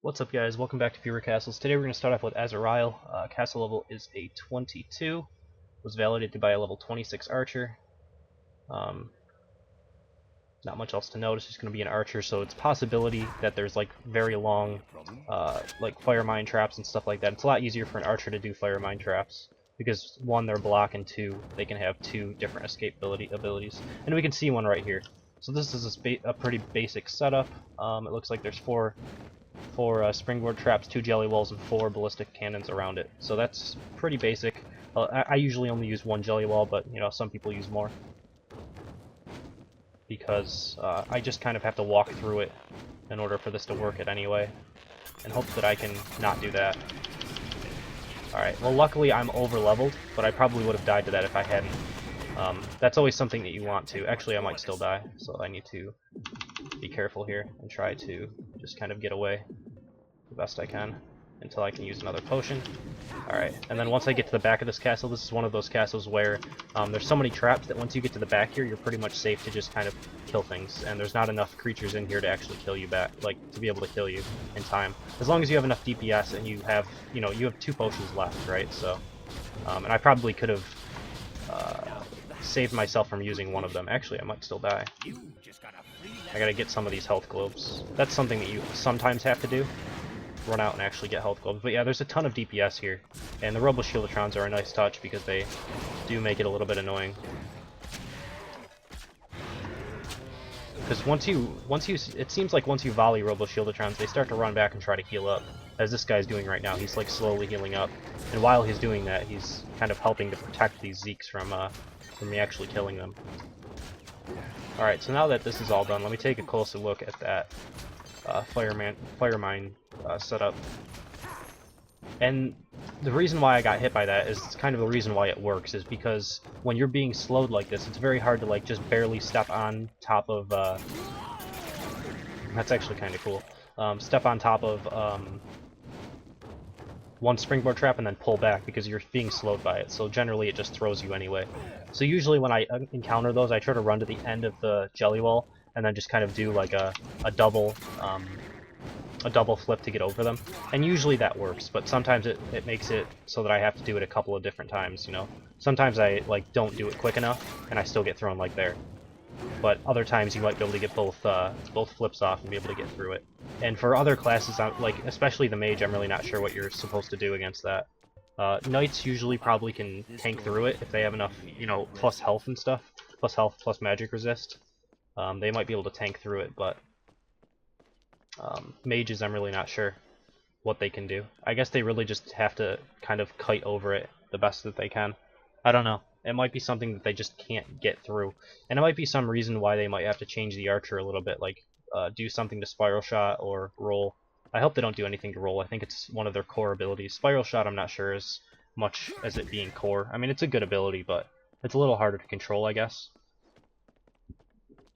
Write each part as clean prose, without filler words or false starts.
What's up, guys? Welcome back to Fewer Castles. Today we're going to start off with Ezerial. Castle level is a 22. Was validated by a level 26 archer. Not much else to note. It's just going to be an archer, so it's a possibility that there's like very long like fire mine traps and stuff like that. It's a lot easier for an archer to do fire mine traps because one, they're block, and two, they can have two different escape abilities. And we can see one right here. So this is a pretty basic setup. It looks like there's four springboard traps, 2 jelly walls, and 4 ballistic cannons around it. So that's pretty basic. I usually only use 1 jelly wall, but you know, some people use more because I just kind of have to walk through it in order for this to work it anyway, and hope that I can not do that. Alright, well luckily I'm over leveled, but I probably would have died to that if I hadn't. That's always something that you want to. Actually, I might still die, so I need to be careful here and try to just kind of get away the best I can until I can use another potion. Alright, and then once I get to the back of this castle, this is one of those castles where there's so many traps that once you get to the back here, you're pretty much safe to just kind of kill things, and there's not enough creatures in here to actually kill you back, like, to be able to kill you in time. As long as you have enough DPS and you have, you know, you have 2 potions left, right? So, and I probably could have saved myself from using one of them. Actually, I might still die. I gotta get some of these health globes. That's something that you sometimes have to do. Run out and actually get health globes. But yeah, there's a ton of DPS here. And the Robo Shieldatrons are a nice touch because they do make it a little bit annoying. Because it seems like once you volley Robo Shieldatrons, they start to run back and try to heal up. As this guy's doing right now. He's like slowly healing up. And while he's doing that, he's kind of helping to protect these Zeeks from me actually killing them. Alright, so now that this is all done, let me take a closer look at that fire mine setup. And the reason why I got hit by that is kind of the reason why it works, is because when you're being slowed like this, it's very hard to like just barely step on top of that's actually kind of cool. Step on top of one springboard trap and then pull back because you're being slowed by it, so generally it just throws you anyway. So usually when I encounter those, I try to run to the end of the jelly wall and then just kind of do like a double flip to get over them. And usually that works, but sometimes it makes it so that I have to do it a couple of different times, you know. Sometimes I like don't do it quick enough and I still get thrown like there. But other times you might be able to get both flips off and be able to get through it. And for other classes, like especially the mage, I'm really not sure what you're supposed to do against that. Knights usually probably can tank through it if they have enough, you know, plus health and stuff. Plus health, plus magic resist. They might be able to tank through it, but mages, I'm really not sure what they can do. I guess they really just have to kind of kite over it the best that they can. I don't know. It might be something that they just can't get through. And it might be some reason why they might have to change the archer a little bit, like do something to spiral shot or roll. I hope they don't do anything to roll. I think it's one of their core abilities. Spiral shot I'm not sure as much as it being core. I mean, it's a good ability, but it's a little harder to control, I guess.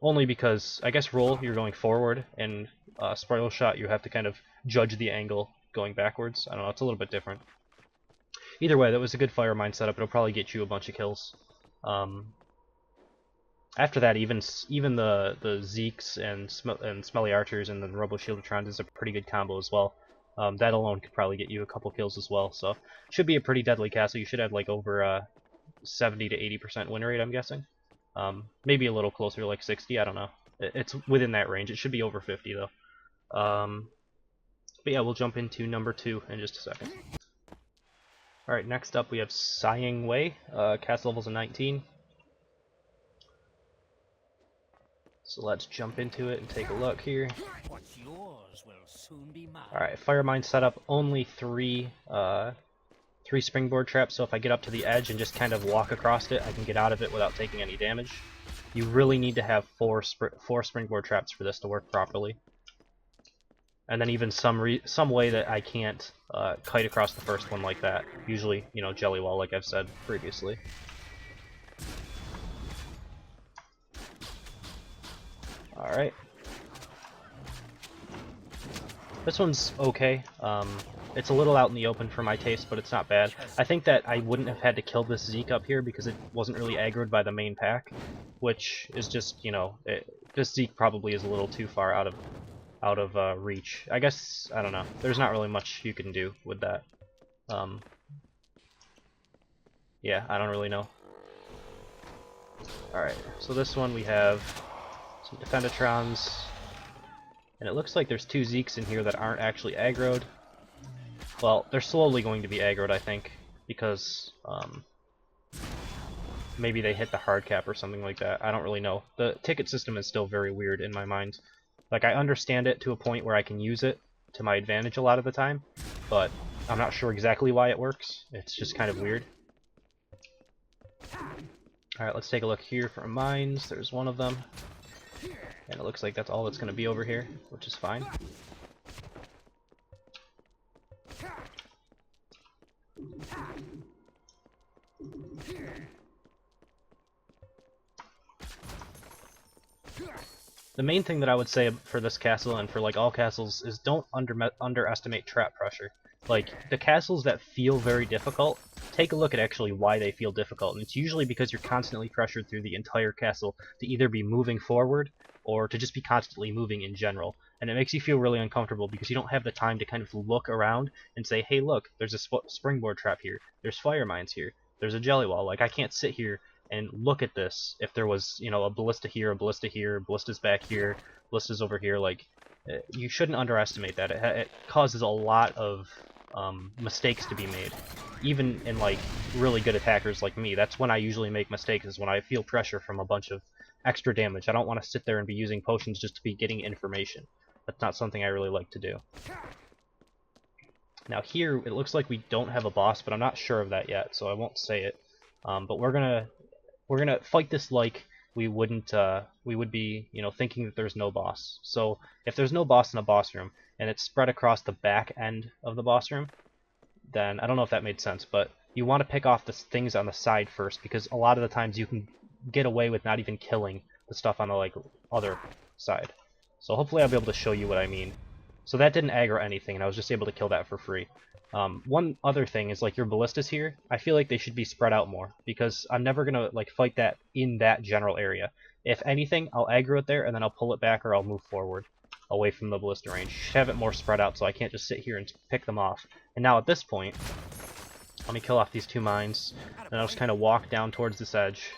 Only because, I guess roll, you're going forward, and spiral shot, you have to kind of judge the angle going backwards. I don't know, it's a little bit different. Either way, that was a good fire mine setup. It'll probably get you a bunch of kills. After that, even the Zeeks and Smelly Archers and the Robo Shieldatrons is a pretty good combo as well. That alone could probably get you a couple kills as well. So should be a pretty deadly castle. You should have like over 70 to 80% win rate, I'm guessing. Maybe a little closer to like 60. I don't know. It's within that range. It should be over 50 though. But yeah, we'll jump into number 2 in just a second. Alright, next up we have Siangwei, cast levels of 19. So let's jump into it and take a look here. Alright, fire mine setup, only 3 springboard traps, so if I get up to the edge and just kind of walk across it, I can get out of it without taking any damage. You really need to have 4 springboard traps for this to work properly. And then even some way that I can't kite across the first one like that. Usually, you know, jelly wall, like I've said previously. Alright. This one's okay. It's a little out in the open for my taste, but it's not bad. I think that I wouldn't have had to kill this Zeke up here because it wasn't really aggroed by the main pack, which is just, you know, this Zeke probably is a little too far out out of reach. I guess, I don't know. There's not really much you can do with that. Yeah, I don't really know. Alright, so this one we have some Defendatrons, and it looks like there's 2 Zeeks in here that aren't actually aggroed. Well, they're slowly going to be aggroed, I think, because maybe they hit the hard cap or something like that. I don't really know. The ticket system is still very weird in my mind. Like, I understand it to a point where I can use it to my advantage a lot of the time, but I'm not sure exactly why it works. It's just kind of weird. Alright, let's take a look here for mines. There's one of them. And it looks like that's all that's going to be over here, which is fine. The main thing that I would say for this castle, and for like all castles, is don't underestimate trap pressure. Like, the castles that feel very difficult, take a look at actually why they feel difficult, and it's usually because you're constantly pressured through the entire castle to either be moving forward, or to just be constantly moving in general. And it makes you feel really uncomfortable because you don't have the time to kind of look around and say, hey look, there's a springboard trap here, there's fire mines here, there's a jelly wall. Like, I can't sit here and look at this if there was, you know, a ballista here, a ballista here, ballista's back here, ballista's over here. Like, you shouldn't underestimate that. It causes a lot of mistakes to be made. Even in, like, really good attackers like me, that's when I usually make mistakes, is when I feel pressure from a bunch of extra damage. I don't want to sit there and be using potions just to be getting information. That's not something I really like to do. Now here, it looks like we don't have a boss, but I'm not sure of that yet, so I won't say it. But we're gonna fight this like we would be, you know, thinking that there's no boss. So if there's no boss in a boss room, and it's spread across the back end of the boss room, then I don't know if that made sense, but you want to pick off the things on the side first, because a lot of the times you can get away with not even killing the stuff on the, like, other side. So hopefully I'll be able to show you what I mean. So that didn't aggro anything, and I was just able to kill that for free. One other thing is, like, your ballistas here, I feel like they should be spread out more, because I'm never gonna, like, fight that in that general area. If anything, I'll aggro it there, and then I'll pull it back, or I'll move forward away from the ballista range. You should have it more spread out, so I can't just sit here and pick them off. And now at this point, let me kill off these 2 mines, and I'll just kind of walk down towards this edge,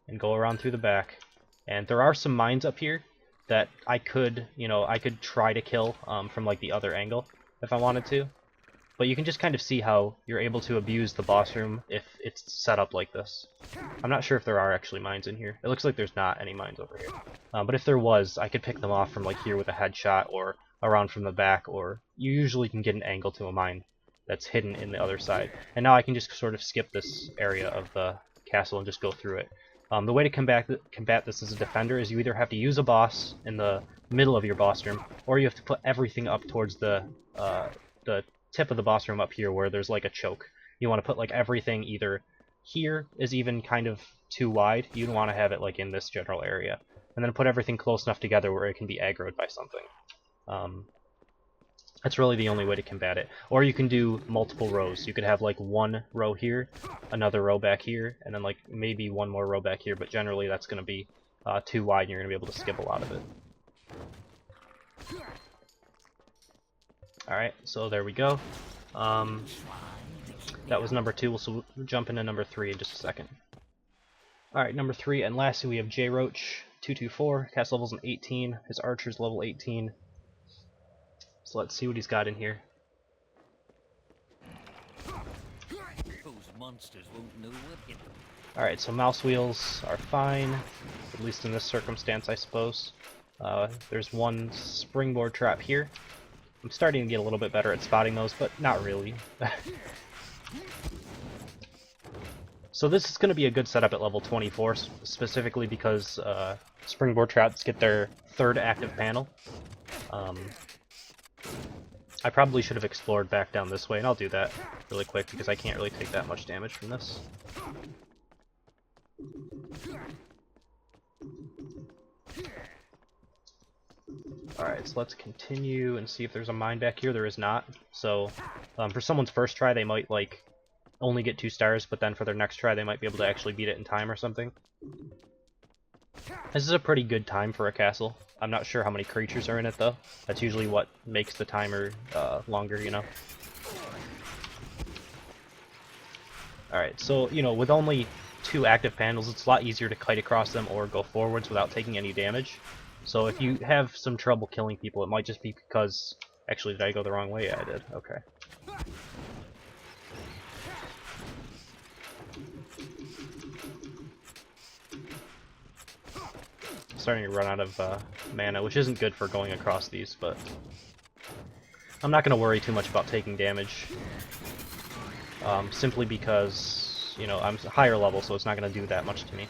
and go around through the back. And there are some mines up here that I could, you know, I could try to kill from, like, the other angle if I wanted to. But you can just kind of see how you're able to abuse the boss room if it's set up like this. I'm not sure if there are actually mines in here. It looks like there's not any mines over here. But if there was, I could pick them off from, like, here with a headshot, or around from the back, or you usually can get an angle to a mine that's hidden in the other side. And now I can just sort of skip this area of the castle and just go through it. The way to combat this as a defender is you either have to use a boss in the middle of your boss room, or you have to put everything up towards the tip of the boss room up here where there's, like, a choke. You want to put, like, everything either here is even kind of too wide. You want to have it, like, in this general area. And then put everything close enough together where it can be aggroed by something. That's really the only way to combat it. Or you can do multiple rows. You could have, like, 1 row here, another row back here, and then, like, maybe 1 more row back here, but generally that's going to be too wide and you're going to be able to skip a lot of it. Alright, so there we go. That was number 2, so we'll jump into number 3 in just a second. Alright, number 3, and lastly we have J Roach, 224, cast level's an 18, his archer's level 18. So let's see what he's got in here. Alright, so mouse wheels are fine, at least in this circumstance, I suppose. There's 1 springboard trap here. I'm starting to get a little bit better at spotting those, but not really. So this is going to be a good setup at level 24, specifically because springboard traps get their 3rd active panel. I probably should have explored back down this way, and I'll do that really quick because I can't really take that much damage from this. Alright, so let's continue and see if there's a mine back here. There is not. So, for someone's first try, they might, like, only get 2 stars, but then for their next try, they might be able to actually beat it in time or something. This is a pretty good time for a castle. I'm not sure how many creatures are in it though. That's usually what makes the timer longer, you know. Alright, so, you know, with only 2 active panels, it's a lot easier to kite across them or go forwards without taking any damage. So if you have some trouble killing people, it might just be because... Actually, did I go the wrong way? Yeah, I did. Okay. Starting to run out of mana, which isn't good for going across these, but... I'm not going to worry too much about taking damage. Simply because, you know, I'm higher level, so it's not going to do that much to me.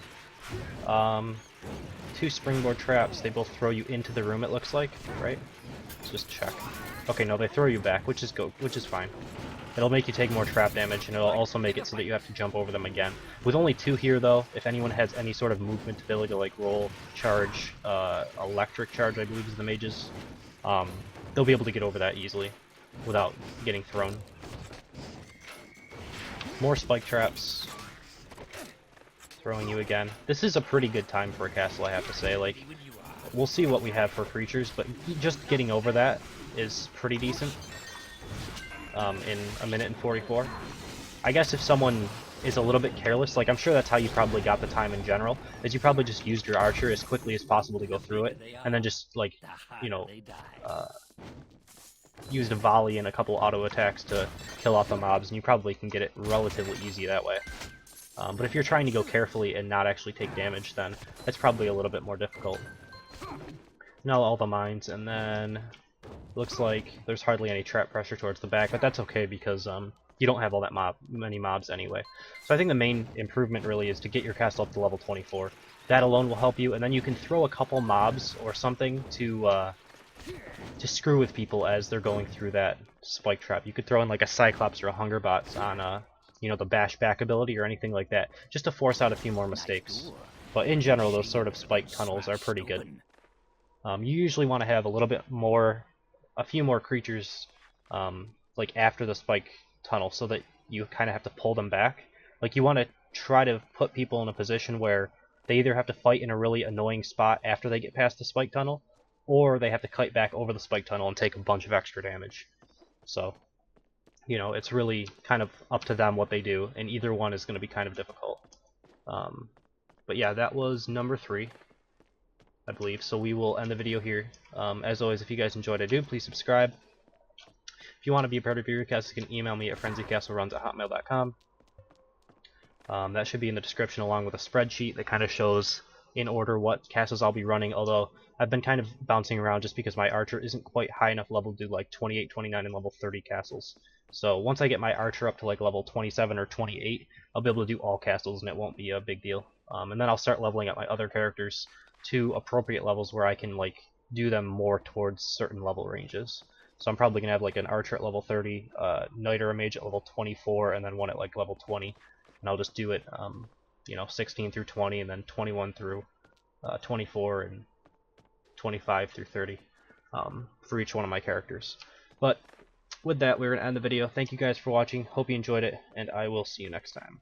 2 springboard traps, they both throw you into the room, it looks like, right? Let's just check. Okay, no, they throw you back, which is fine. It'll make you take more trap damage, and it'll also make it so that you have to jump over them again. With only 2 here, though, if anyone has any sort of movement ability to, like, roll, charge, electric charge, I believe is the mage's, they'll be able to get over that easily without getting thrown. More spike traps. Throwing you again. This is a pretty good time for a castle, I have to say. Like, we'll see what we have for creatures, but just getting over that is pretty decent. In a minute and 44. I guess if someone is a little bit careless, like I'm sure that's how you probably got the time in general, is you probably just used your archer as quickly as possible to go through it, and then just, like, you know, used a volley and a couple auto attacks to kill off the mobs, and you probably can get it relatively easy that way. But if you're trying to go carefully and not actually take damage, then it's probably a little bit more difficult. Now all the mines, and then looks like there's hardly any trap pressure towards the back, but that's okay because you don't have all that many mobs anyway. So I think the main improvement really is to get your castle up to level 24. That alone will help you, and then you can throw a couple mobs or something to screw with people as they're going through that spike trap. You could throw in like a Cyclops or a Hungerbots on you know, the bash back ability or anything like that, just to force out a few more mistakes. But in general, those sort of spike tunnels are pretty good. You usually want to have a little bit more, a few more creatures, like after the spike tunnel, so that you kind of have to pull them back. Like you want to try to put people in a position where they either have to fight in a really annoying spot after they get past the spike tunnel, or they have to kite back over the spike tunnel and take a bunch of extra damage. So, you know, it's really kind of up to them what they do, and either one is going to be kind of difficult. But yeah, that was number 3, I believe, so we will end the video here. As always, if you guys enjoyed, please subscribe. If you want to be a part of your cast, you can email me at frenzycastleruns@hotmail.com. That should be in the description along with a spreadsheet that kind of shows in order what castles I'll be running, although I've been kind of bouncing around just because my archer isn't quite high enough level to do like 28, 29, and level 30 castles. So once I get my archer up to like level 27 or 28, I'll be able to do all castles and it won't be a big deal. And then I'll start leveling up my other characters to appropriate levels where I can like do them more towards certain level ranges. So I'm probably gonna have like an archer at level 30, knight or a mage at level 24, and then one at like level 20. And I'll just do it, you know, 16 through 20, and then 21 through 24, and 25 through 30 for each one of my characters. But with that, we're going to end the video. Thank you guys for watching. Hope you enjoyed it, and I will see you next time.